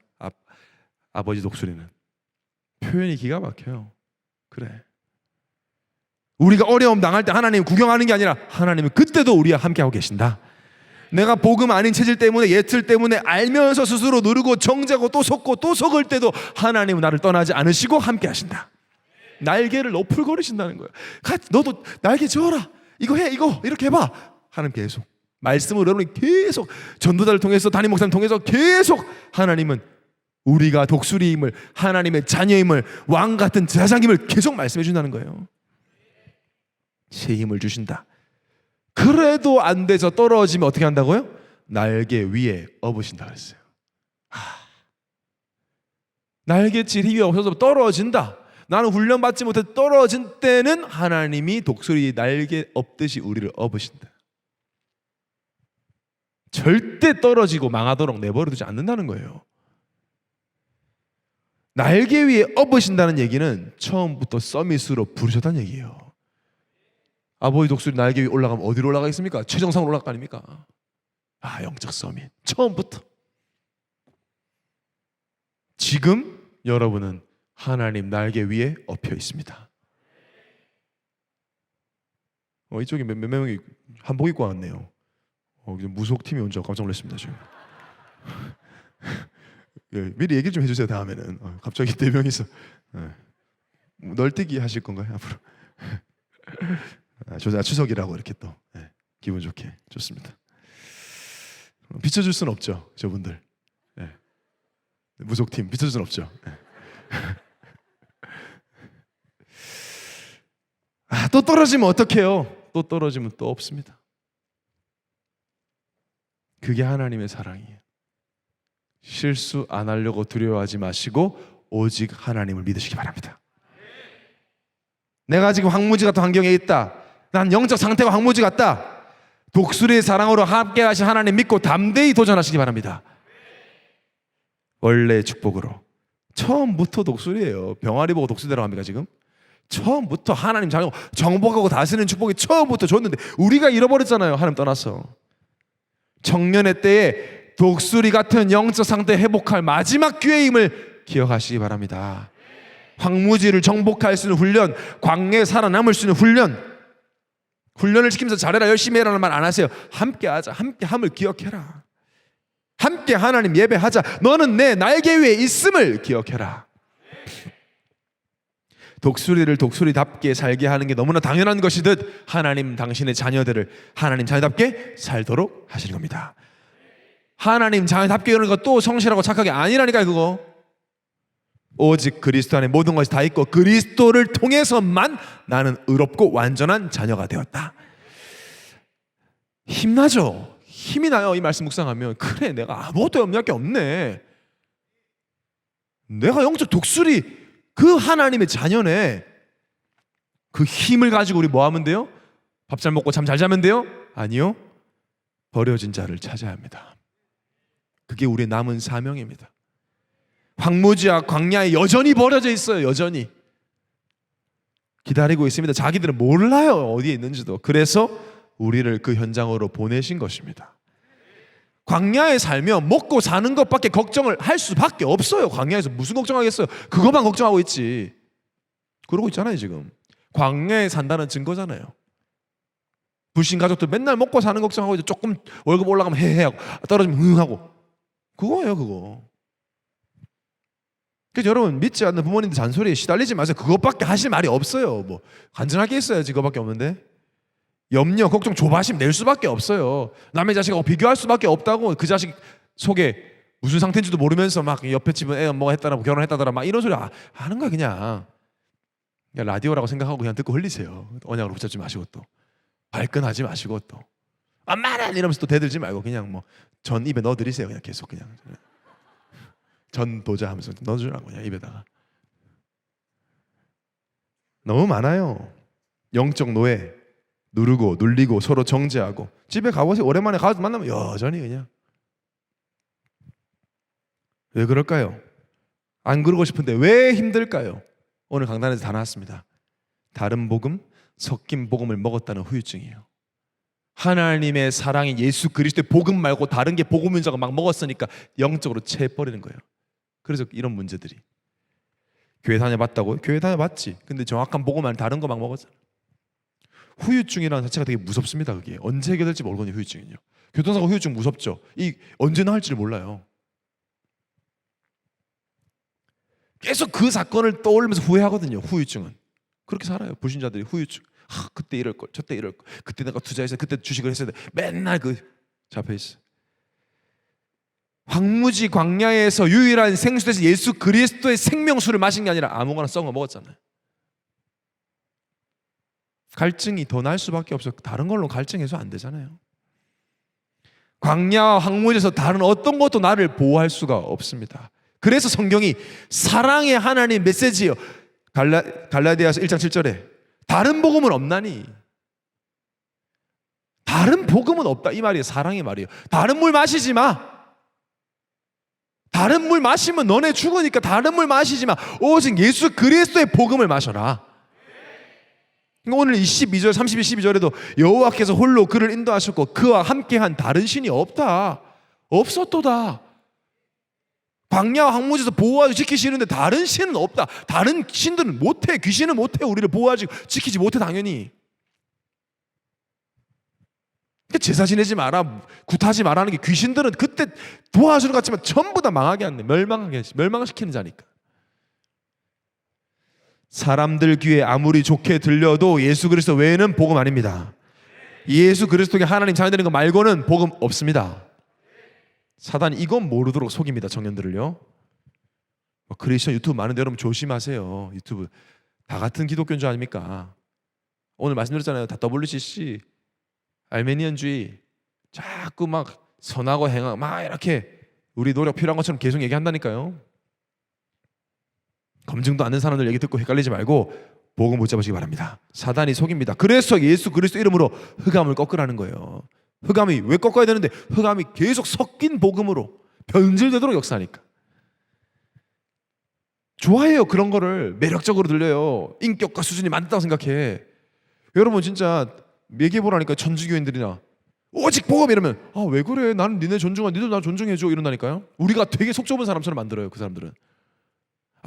아버지 독수리는. 표현이 기가 막혀요. 그래. 우리가 어려움 당할 때 하나님 구경하는 게 아니라 하나님은 그때도 우리와 함께하고 계신다. 내가 복음 아닌 체질 때문에 예틀 때문에 알면서 스스로 누르고 정죄하고 또 속고 또 속을 때도 하나님은 나를 떠나지 않으시고 함께 하신다. 날개를 너풀거리신다는 거예요. 너도 날개 지어라. 이거 해. 이거 이렇게 해봐. 하나님 계속 말씀으로 여러분이 계속 전도자를 통해서 담임 목사님 통해서 계속 하나님은 우리가 독수리임을 하나님의 자녀임을 왕 같은 제사장임을 계속 말씀해 준다는 거예요. 새 힘을 주신다. 그래도 안 돼서 떨어지면 어떻게 한다고요? 날개 위에 업으신다 그랬어요. 날개칠 힘이 없어서 떨어진다. 나는 훈련받지 못해 떨어진 때는 하나님이 독수리 날개 업듯이 우리를 업으신다. 절대 떨어지고 망하도록 내버려두지 않는다는 거예요. 날개 위에 업으신다는 얘기는 처음부터 서밋으로 부르셨다는 얘기예요. 아버지 독수리 날개 위에 올라가면 어디로 올라가겠습니까? 최정상으로 올라갈 거 아닙니까? 영적 서밋. 처음부터. 지금 여러분은 하나님 날개 위에 엎여 있습니다. 이쪽에 몇 명이 한복 입고 왔네요. 무속팀이 온 줄 깜짝 놀랐습니다 지금. 미리 얘기 좀 해주세요 다음에는. 갑자기 4명이서 널뛰기 하실 건가요 앞으로? 추석이라고 이렇게 또 기분 좋게 좋습니다. 비춰줄 수는 없죠 저분들. 무속팀 비춰줄 수는 없죠. 또 떨어지면 어떡해요? 또 떨어지면 또 없습니다. 그게 하나님의 사랑이에요. 실수 안 하려고 두려워하지 마시고 오직 하나님을 믿으시기 바랍니다. 내가 지금 황무지 같은 환경에 있다. 난 영적 상태가 황무지 같다. 독수리의 사랑으로 함께 하신 하나님 믿고 담대히 도전하시기 바랍니다. 원래의 축복으로. 처음부터 독수리예요. 병아리 보고 독수리라고 합니까 지금? 처음부터 하나님 정복하고 다스리는 축복이 처음부터 줬는데 우리가 잃어버렸잖아요. 하나님 떠나서. 청년의 때에 독수리 같은 영적 상태 회복할 마지막 기회임을 기억하시기 바랍니다. 황무지를 정복할 수 있는 훈련, 광야에 살아남을 수 있는 훈련을 시키면서 잘해라 열심히 해라는 말 안 하세요. 함께 하자. 함께 함을 기억해라. 함께 하나님 예배하자. 너는 내 날개 위에 있음을 기억해라. 독수리를 독수리답게 살게 하는 게 너무나 당연한 것이듯 하나님 당신의 자녀들을 하나님 자녀답게 살도록 하시는 겁니다. 하나님 자녀답게 이러는 것도 성실하고 착하게 아니라니까요. 그거 오직 그리스도 안에 모든 것이 다 있고 그리스도를 통해서만 나는 의롭고 완전한 자녀가 되었다. 힘나죠? 힘이 나요. 이 말씀 묵상하면. 그래 내가 아무것도 없는 게 없네. 내가 영적 독수리 그 하나님의 자녀네. 그 힘을 가지고 우리 뭐 하면 돼요? 밥 잘 먹고 잠 잘 자면 돼요? 아니요. 버려진 자를 찾아야 합니다. 그게 우리의 남은 사명입니다. 황무지와 광야에 여전히 버려져 있어요. 여전히 기다리고 있습니다. 자기들은 몰라요 어디에 있는지도. 그래서 우리를 그 현장으로 보내신 것입니다. 광야에 살면 먹고 사는 것밖에 걱정을 할 수밖에 없어요. 광야에서 무슨 걱정하겠어요? 그것만 걱정하고 있지. 그러고 있잖아요 지금. 광야에 산다는 증거잖아요. 불신 가족들 맨날 먹고 사는 걱정하고 이제 조금 월급 올라가면 해하고 떨어지면 흥하고 그거예요 그거. 그래서 여러분 믿지 않는 부모님들 잔소리에 시달리지 마세요. 그것밖에 하실 말이 없어요. 뭐 간절하게 있어야지. 그거밖에 없는데 염려, 걱정, 조바심 낼 수밖에 없어요. 남의 자식하고 비교할 수밖에 없다고. 그 자식 속에 무슨 상태인지도 모르면서 막 옆에 집은 애 엄마가 했다더라 결혼했다더라 막 이런 소리 하는 거야. 그냥 라디오라고 생각하고 그냥 듣고 흘리세요. 언약으로 붙잡지 마시고 또 발끈하지 마시고 또 엄마는 이러면서 또 대들지 말고 그냥 뭐 전 입에 넣어드리세요. 그냥 계속 그냥 전 도자 하면서 넣어주라고 그냥 입에다가. 너무 많아요. 영적 노예 누르고 눌리고 서로 정죄하고. 집에 가보세요. 오랜만에 가서 만나면 여전히 그냥. 왜 그럴까요? 안 그러고 싶은데 왜 힘들까요? 오늘 강단에서 다 나왔습니다. 다른 복음, 섞인 복음을 먹었다는 후유증이에요. 하나님의 사랑이 예수 그리스도의 복음 말고 다른 게 복음인 줄 알고 막 먹었으니까 영적으로 채버리는 거예요. 그래서 이런 문제들이. 교회 다녀봤다고? 교회 다녀봤지. 근데 정확한 복음 아닌 다른 거 막 먹었잖아. 후유증이라는 자체가 되게 무섭습니다. 그게 언제 해결될지 모르거든요. 후유증은요. 교통사고 후유증 무섭죠. 이 언제나 할지를 몰라요. 계속 그 사건을 떠올리면서 후회하거든요. 후유증은 그렇게 살아요. 불신자들이 후유증. 그때 이럴 걸, 저때 이럴 걸, 그때 내가 투자했어야, 그때 주식을 했어야 돼. 맨날 그 잡혀 있어. 황무지 광야에서 유일한 생수에서 예수 그리스도의 생명수를 마신 게 아니라 아무거나 썩어 먹었잖아요. 갈증이 더 날 수밖에 없어. 다른 걸로 갈증 해소 안 되잖아요. 광야와 황무지에서 다른 어떤 것도 나를 보호할 수가 없습니다. 그래서 성경이 사랑의 하나님 메시지예요. 갈라디아서 1장 7절에 다른 복음은 없나니, 다른 복음은 없다 이 말이에요. 사랑의 말이에요. 다른 물 마시지 마. 다른 물 마시면 너네 죽으니까 다른 물 마시지 마. 오직 예수 그리스도의 복음을 마셔라. 그러니까 오늘 22절 32, 12절에도 여호와께서 홀로 그를 인도하셨고 그와 함께한 다른 신이 없다. 없었도다. 광야와 황무지에서 보호하고 지키시는데 다른 신은 없다. 다른 신들은 못해. 귀신은 못해. 우리를 보호하지 지키지 못해. 당연히. 제사 지내지 마라, 굿하지 마라는 게 귀신들은 그때 도와주는 것 같지만 전부 다 망하게 하네. 멸망시키는 자니까. 사람들 귀에 아무리 좋게 들려도 예수 그리스도 외에는 복음 아닙니다. 예수 그리스도가 하나님 자녀 되는 거 말고는 복음 없습니다. 사단이 이건 모르도록 속입니다. 청년들을요. 크리스천 유튜브 많은데 여러분 조심하세요. 유튜브 다 같은 기독교인 줄 아닙니까? 오늘 말씀드렸잖아요. 다 WCC 알메니언주의 자꾸 막 선하고 행하고 막 이렇게 우리 노력 필요한 것처럼 계속 얘기한다니까요. 검증도 않는 사람들 얘기 듣고 헷갈리지 말고 복음 붙잡으시기 바랍니다. 사단이 속입니다. 그래서 예수 그리스도 이름으로 흑암을 꺾으라는 거예요. 흑암이 왜 꺾어야 되는데 흑암이 계속 섞인 복음으로 변질되도록 역사하니까. 좋아해요. 그런 거를 매력적으로 들려요. 인격과 수준이 많다고 생각해. 여러분 진짜 얘기해보라니까. 천주교인들이나 오직 복음 이러면 왜 그래, 나는 니네 존중하고 니도 나 존중해줘 이런다니까요. 우리가 되게 속 좁은 사람처럼 만들어요. 그 사람들은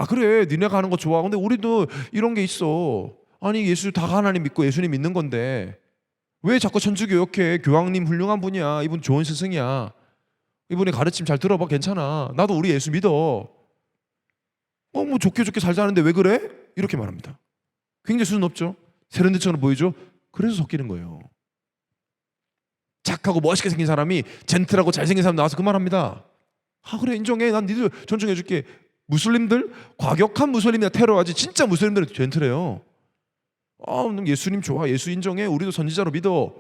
그래 니네가 하는 거 좋아, 근데 우리도 이런 게 있어. 아니 예수 다 하나님 믿고 예수님 믿는 건데 왜 자꾸 천주교 욕해. 교황님 훌륭한 분이야. 이분 좋은 스승이야. 이분의 가르침 잘 들어봐. 괜찮아. 나도 우리 예수 믿어. 뭐 좋게 살자는데 왜 그래? 이렇게 말합니다. 굉장히 수준 높죠. 세련되처럼 보이죠. 그래서 섞이는 거예요. 착하고 멋있게 생긴 사람이 젠틀하고 잘생긴 사람 나와서 그 말합니다. 그래 인정해. 난 니들 존중해줄게. 무슬림들 과격한 무슬림이나 테러하지 진짜 무슬림들은 젠틀해요. 예수님 좋아. 예수 인정해. 우리도 선지자로 믿어.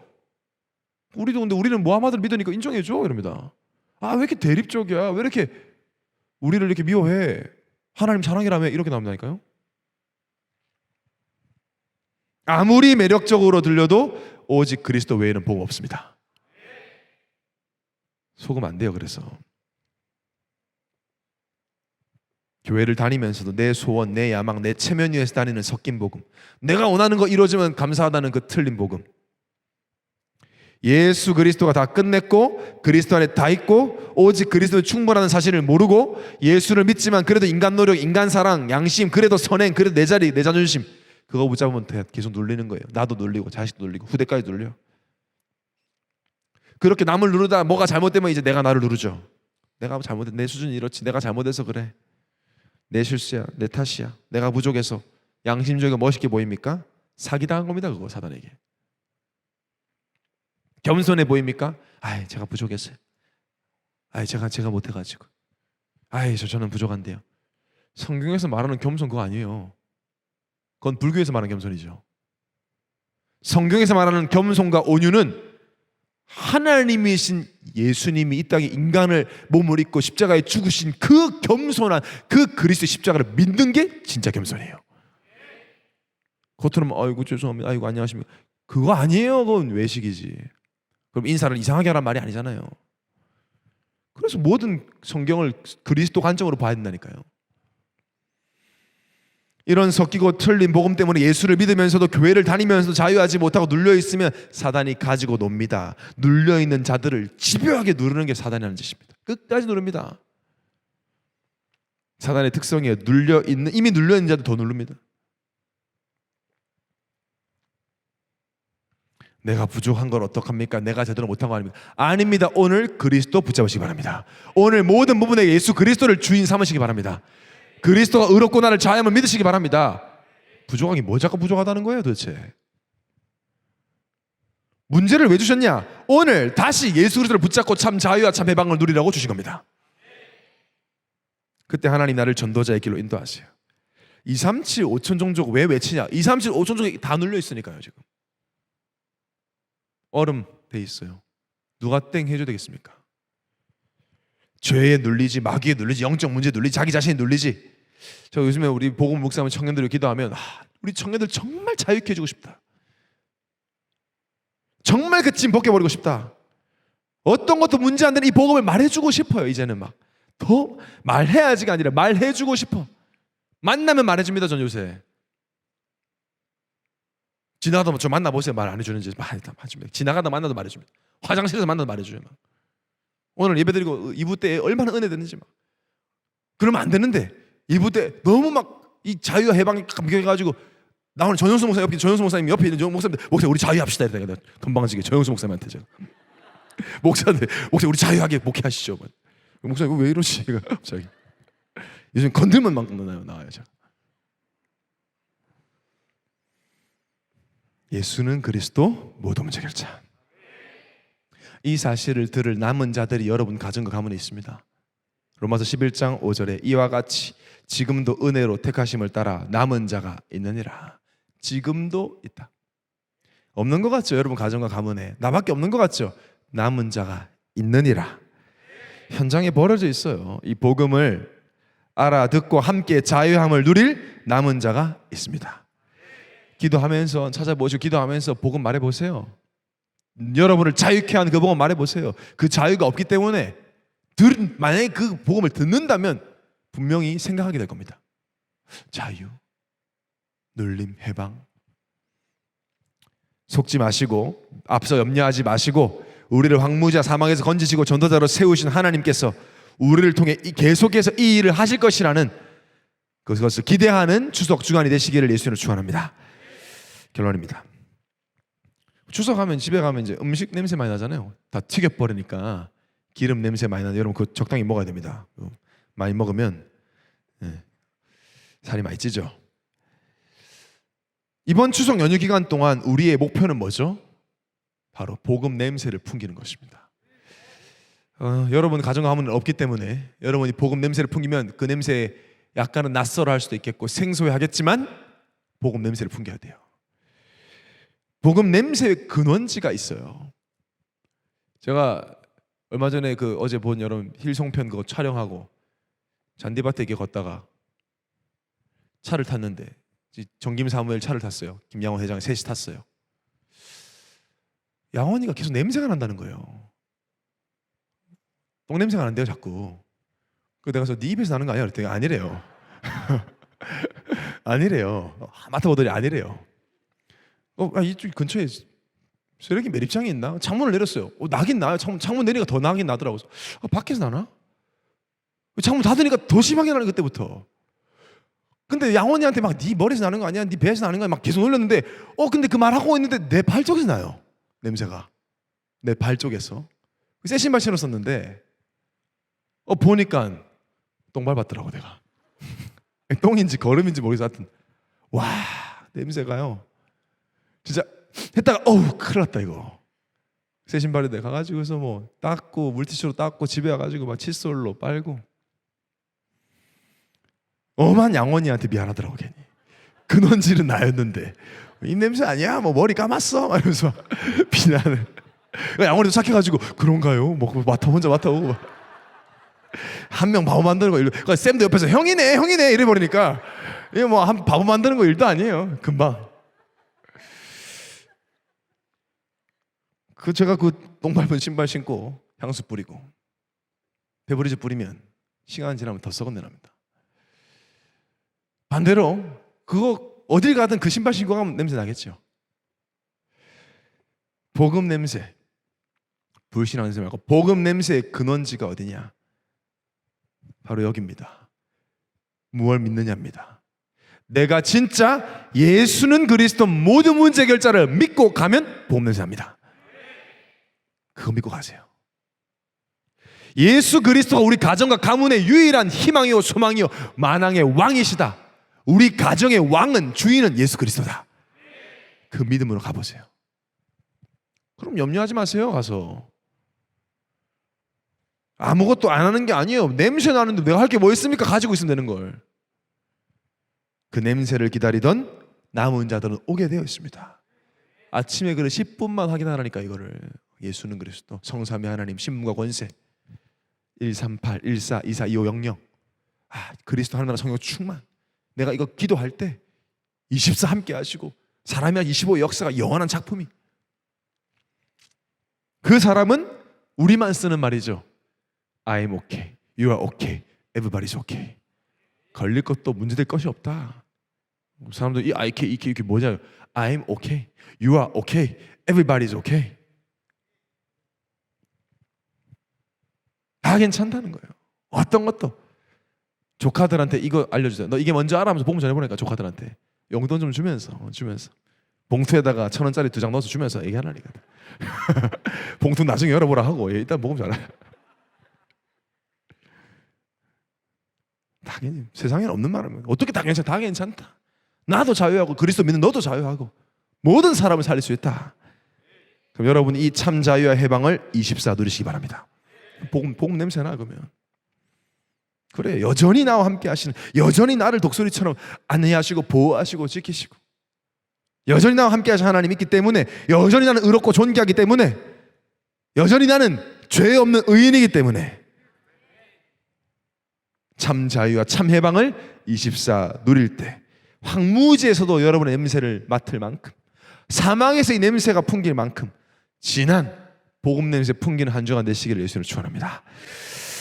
근데 우리는 무하마드를 믿으니까 인정해줘 이럽니다. 왜 이렇게 대립적이야? 왜 이렇게 우리를 이렇게 미워해? 하나님 사랑이라며? 이렇게 나온다니까요. 아무리 매력적으로 들려도 오직 그리스도 외에는 복음 없습니다. 속으면 안 돼요. 그래서 교회를 다니면서도 내 소원, 내 야망, 내 체면 위에서 다니는 섞인 복음, 내가 원하는 거 이루어지면 감사하다는 그 틀린 복음. 예수 그리스도가 다 끝냈고 그리스도 안에 다 있고 오직 그리스도에 충분하다는 사실을 모르고 예수를 믿지만 그래도 인간 노력, 인간 사랑, 양심, 그래도 선행, 그래도 내 자리, 내 자존심 그거 붙잡으면 계속 눌리는 거예요. 나도 눌리고 자식도 눌리고 후대까지 눌려. 그렇게 남을 누르다 뭐가 잘못되면 이제 내가 나를 누르죠. 내가 잘못해, 내 수준이 이렇지, 내가 잘못해서 그래, 내 실수야, 내 탓이야, 내가 부족해서. 양심적이고 멋있게 보입니까? 사기당한 겁니다. 그거 사단에게. 겸손해 보입니까? 제가 부족했어요. 제가 못해가지고. 저는 부족한데요. 성경에서 말하는 겸손 그거 아니에요. 그건 불교에서 말하는 겸손이죠. 성경에서 말하는 겸손과 온유는 하나님이신 예수님이 이 땅에 인간을 몸을 입고 십자가에 죽으신 그 겸손한 그 그리스도의 십자가를 믿는 게 진짜 겸손이에요. 겉으로는 아이고 죄송합니다, 아이고 안녕하십니까, 그거 아니에요. 그건 외식이지. 그럼 인사를 이상하게 하란 말이 아니잖아요. 그래서 모든 성경을 그리스도 관점으로 봐야 된다니까요. 이런 섞이고 틀린 복음 때문에 예수를 믿으면서도 교회를 다니면서도 자유하지 못하고 눌려있으면 사단이 가지고 놉니다. 눌려있는 자들을 집요하게 누르는 게 사단이 하는 짓입니다. 끝까지 누릅니다. 사단의 특성이에요. 이미 눌려있는 자들 더 누릅니다. 내가 부족한 걸 어떡합니까? 내가 제대로 못한 거 아닙니까? 아닙니다. 오늘 그리스도 붙잡으시기 바랍니다. 오늘 모든 부분에 예수 그리스도를 주인 삼으시기 바랍니다. 그리스도가 의롭고 나를 자유함을 믿으시기 바랍니다. 부족한 게 뭐 자꾸 부족하다는 거예요 도대체? 문제를 왜 주셨냐? 오늘 다시 예수 그리스도를 붙잡고 참 자유와 참 해방을 누리라고 주신 겁니다. 그때 하나님 나를 전도자의 길로 인도하세요. 237 5천 종족 왜 외치냐? 237 5천 종족이 다 눌려 있으니까요. 지금 얼음 돼 있어요. 누가 땡 해줘야 되겠습니까? 죄에 눌리지, 마귀에 눌리지, 영적 문제에 눌리지, 자기 자신에 눌리지. 저 요즘에 우리 복음 묵상하면 청년들이 기도하면 우리 청년들 정말 자유케 해주고 싶다. 정말 그 짐 벗겨버리고 싶다. 어떤 것도 문제 안 되는 이 복음을 말해주고 싶어요. 이제는 막 더 말해야지가 아니라 말해주고 싶어. 만나면 말해줍니다. 전 요새 지나가다 저 만나보세요. 말 안 해주는지 말해줍니다. 지나가다 만나도 말해줍니다. 화장실에서 만나도 말해줘요. 막. 오늘 예배드리고 2부 때 얼마나 은혜 됐는지 막. 그러면 안 되는데 2부 때 너무 막 이 자유와 해방이 감격해가지고 나오는 전영수 목사님 옆에 전영수 목사님 옆에 있는 목사님 우리 자유합시다 이러다가 내가 건방지게 전영수 목사님한테 제가 목사님 우리 자유하게 목회하시죠. 목사님 이거 왜 이러시? 갑자기 요즘 건들면 막 나와요. 제가. 예수는 그리스도 모든 문제 결자. 이 사실을 들을 남은 자들이 여러분 가정과 가문에 있습니다. 로마서 11장 5절에 이와 같이 지금도 은혜로 택하심을 따라 남은 자가 있느니라. 지금도 있다. 없는 것 같죠? 여러분 가정과 가문에 나밖에 없는 것 같죠? 남은 자가 있느니라. 현장에 벌어져 있어요. 이 복음을 알아듣고 함께 자유함을 누릴 남은 자가 있습니다. 기도하면서 찾아보시고 기도하면서 복음 말해보세요. 여러분을 자유케 한 그 복음 말해보세요. 그 자유가 없기 때문에 만약에 그 복음을 듣는다면 분명히 생각하게 될 겁니다. 자유, 눌림, 해방. 속지 마시고 앞서 염려하지 마시고 우리를 황무지와 사망에서 건지시고 전도자로 세우신 하나님께서 우리를 통해 계속해서 이 일을 하실 것이라는 그것을 기대하는 추석 주간이 되시기를 예수님으로 축원합니다. 결론입니다. 추석하면 집에 가면 이제 음식 냄새 많이 나잖아요. 다 튀겨버리니까 기름 냄새 많이 나는데 여러분 그거 적당히 먹어야 됩니다. 많이 먹으면 살이 많이 찌죠. 이번 추석 연휴 기간 동안 우리의 목표는 뭐죠? 바로 복음 냄새를 풍기는 것입니다. 여러분 가정과 가문은 없기 때문에 여러분이 복음 냄새를 풍기면 그 냄새에 약간은 낯설어할 수도 있겠고 생소해하겠지만 복음 냄새를 풍겨야 돼요. 복음 냄새의 근원지가 있어요. 제가 얼마 전에 어제 본 여러분 힐송편 그거 촬영하고 잔디밭에 이렇게 걷다가 차를 탔는데 정김 사무엘 차를 탔어요. 김양원 회장 셋이 탔어요. 양원이가 계속 냄새가 난다는 거예요. 똥 냄새가 나는데요 자꾸. 내가 가서 네 입에서 나는 거 아니야? 그랬더니 아니래요. 아니래요. 맡아보더니 아니래요. 이쪽 근처에 쓰레기 매립장이 있나? 창문을 내렸어요. 나긴 나요. 창문 내리니까 더 나긴 나더라고요. 밖에서 나나? 창문 닫으니까 더 심하게 나는 그때부터. 근데 양원이한테 막 네 머리에서 나는 거 아니야? 네 배에서 나는 거야? 막 계속 놀렸는데 근데 그 말하고 있는데 내 발 쪽에서 나요. 냄새가. 내 발 쪽에서. 새 신발 신었었는데 보니까 똥 밟았더라고 내가. 똥인지 걸음인지 모르겠어. 하여튼 와 냄새가요. 진짜 했다가 큰일 났다 이거. 새 신발에 내가 가가지고서 뭐 닦고 물티슈로 닦고 집에 와가지고 막 칫솔로 빨고 엄한 양원이한테 미안하더라고 괜히. 근원질은 나였는데 이 냄새 아니야? 뭐 머리 감았어? 이러면서 비난을. 양원이도 착해가지고 그런가요? 뭐 혼자 맡아오고 한 명 바보 만드는 거 일도. 쌤도 옆에서 형이네 이래버리니까 이게 뭐 한 바보 만드는 거 일도 아니에요. 금방. 제가 똥 밟은 신발 신고 향수 뿌리고 페브리즈 뿌리면 시간 지나면 더 썩은 내 납니다. 반대로 그거 어딜 가든 그 신발 신고 가면 냄새 나겠죠. 복음 냄새, 불신앙 냄새 말고 복음 냄새의 근원지가 어디냐? 바로 여기입니다. 무엇을 믿느냐입니다. 내가 진짜 예수는 그리스도 모든 문제 해결자를 믿고 가면 복음 냄새 납니다. 그거 믿고 가세요. 예수 그리스도가 우리 가정과 가문의 유일한 희망이요 소망이요 만왕의 왕이시다. 우리 가정의 왕은 주인은 예수 그리스도다. 그 믿음으로 가보세요. 그럼 염려하지 마세요. 가서 아무것도 안 하는 게 아니에요. 냄새 나는데 내가 할 게 뭐 있습니까? 가지고 있으면 되는 걸. 그 냄새를 기다리던 남은 자들은 오게 되어 있습니다. 아침에 그래 10분만 확인하라니까 이거를. 예수는 그리스도 성삼위 하나님 신분과 권세 138 14 24 2500 그리스도 하나님 나라 성령 충만. 내가 이거 기도할 때 24 함께 하시고 사람이 한 25의 역사가 영원한 작품이. 그 사람은 우리만 쓰는 말이죠. I'm okay, you are okay, everybody's okay. 걸릴 것도 문제될 것이 없다. 사람들 이 IK, EK 이게 뭐냐? I'm okay, you are okay, everybody's okay. 다 괜찮다는 거예요. 어떤 것도. 조카들한테 이거 알려주세요. 너 이게 뭔지 알아? 하면서 복음 전해보니까 조카들한테 용돈 좀 주면서 봉투에다가 1,000원짜리 2장 넣어서 주면서 얘기하라니까. 봉투 나중에 열어보라 하고 일단 복음 전해. 당연히 세상에는 없는 말입니다. 어떻게 다 괜찮다? 다 괜찮다. 나도 자유하고 그리스도 믿는 너도 자유하고 모든 사람을 살릴 수 있다. 그럼 여러분 이 참 자유와 해방을 24 누리시기 바랍니다. 복음 냄새나 그러면. 그래 여전히 나와 함께 하시는, 여전히 나를 독수리처럼 안내하시고 보호하시고 지키시고, 여전히 나와 함께 하시는 하나님 있기 때문에, 여전히 나는 의롭고 존귀하기 때문에, 여전히 나는 죄 없는 의인이기 때문에 참 자유와 참 해방을 24 누릴 때 황무지에서도 여러분의 냄새를 맡을 만큼, 사망에서 이 냄새가 풍길 만큼 진한 복음 냄새 풍기는 한 주간 되시기를 예수님으로 축원합니다.